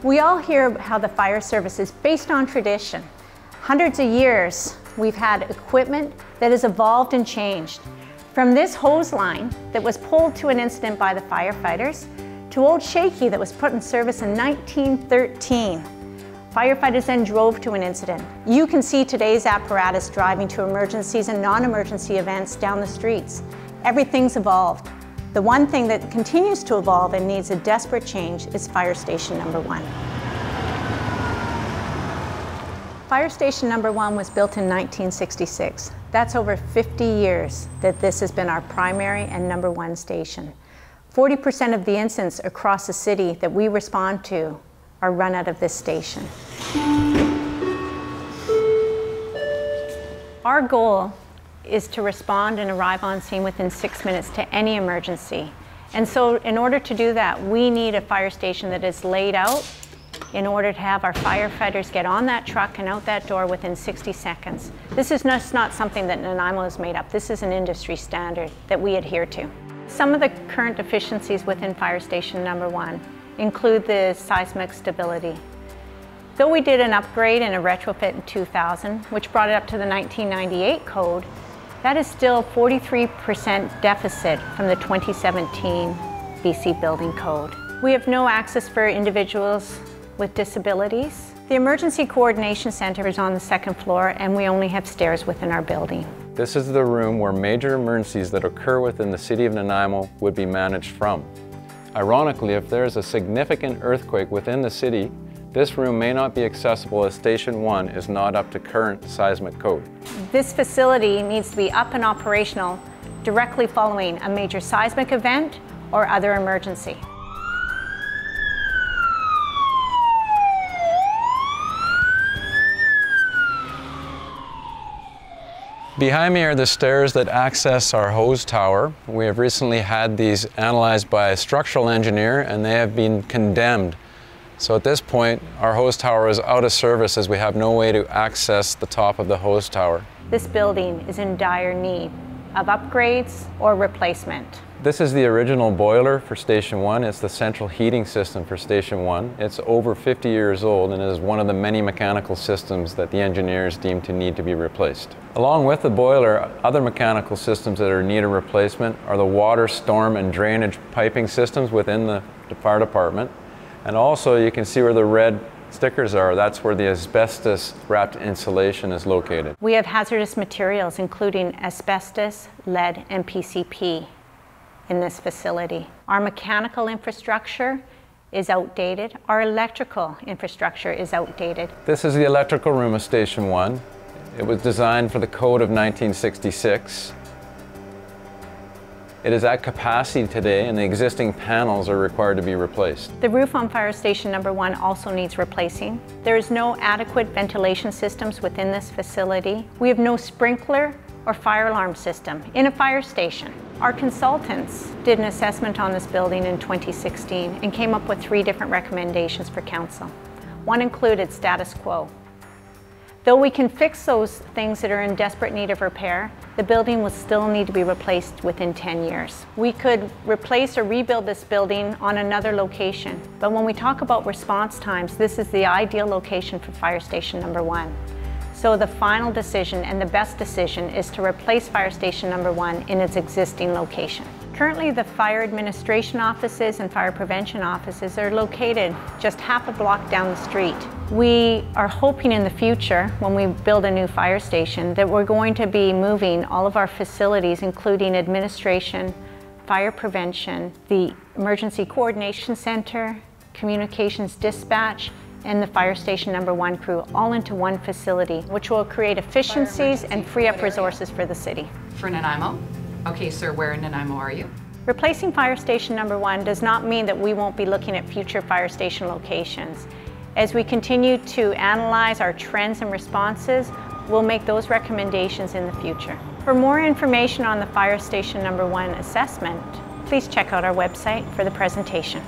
We all hear how the fire service is based on tradition. Hundreds of years, we've had equipment that has evolved and changed. From this hose line that was pulled to an incident by the firefighters, to old shaky that was put in service in 1913. Firefighters then drove to an incident. You can see today's apparatus driving to emergencies and non-emergency events down the streets. Everything's evolved. The one thing that continues to evolve and needs a desperate change is Fire Station Number 1. Fire Station Number 1 was built in 1966. That's over 50 years that this has been our primary and number 1 station. 40% of the incidents across the city that we respond to are run out of this station. Our goal is to respond and arrive on scene within 6 minutes to any emergency. And so in order to do that, we need a fire station that is laid out in order to have our firefighters get on that truck and out that door within 60 seconds. This is not something that Nanaimo has made up. This is an industry standard that we adhere to. Some of the current deficiencies within Fire Station Number 1 include the seismic stability. Though we did an upgrade and a retrofit in 2000, which brought it up to the 1998 code, that is still 43% deficit from the 2017 BC Building Code. We have no access for individuals with disabilities. The Emergency Coordination Center is on the 2nd floor, and we only have stairs within our building. This is the room where major emergencies that occur within the city of Nanaimo would be managed from. Ironically, if there is a significant earthquake within the city, this room may not be accessible as Station 1 is not up to current seismic code. This facility needs to be up and operational directly following a major seismic event or other emergency. Behind me are the stairs that access our hose tower. We have recently had these analyzed by a structural engineer, and they have been condemned. So at this point, our hose tower is out of service as we have no way to access the top of the hose tower. This building is in dire need of upgrades or replacement. This is the original boiler for Station 1. It's the central heating system for Station 1. It's over 50 years old and is one of the many mechanical systems that the engineers deem to need to be replaced. Along with the boiler, other mechanical systems that are in need of replacement are the water, storm, and drainage piping systems within the fire department. And also you can see where the red stickers are. That's where the asbestos wrapped insulation is located. We have hazardous materials including asbestos, lead, and PCP in this facility. Our mechanical infrastructure is outdated. Our electrical infrastructure is outdated. This is the electrical room of Station 1. It was designed for the code of 1966. It is at capacity today, and the existing panels are required to be replaced. The roof on Fire Station Number 1 also needs replacing. There is no adequate ventilation systems within this facility. We have no sprinkler or fire alarm system in a fire station. Our consultants did an assessment on this building in 2016 and came up with 3 different recommendations for council. One included status quo. Though we can fix those things that are in desperate need of repair, the building will still need to be replaced within 10 years. We could replace or rebuild this building on another location, but when we talk about response times, this is the ideal location for Fire Station Number 1. So the final decision and the best decision is to replace Fire Station Number 1 in its existing location. Currently, the fire administration offices and fire prevention offices are located just half a block down the street. We are hoping in the future, when we build a new fire station, that we're going to be moving all of our facilities, including administration, fire prevention, the Emergency Coordination Center, communications dispatch, and the Fire Station Number 1 crew all into one facility, which will create efficiencies and free up resources for the city. For Nanaimo? Okay, sir, where in Nanaimo are you? Replacing Fire Station Number 1 does not mean that we won't be looking at future fire station locations. As we continue to analyze our trends and responses, we'll make those recommendations in the future. For more information on the Fire Station Number 1 assessment, please check out our website for the presentation.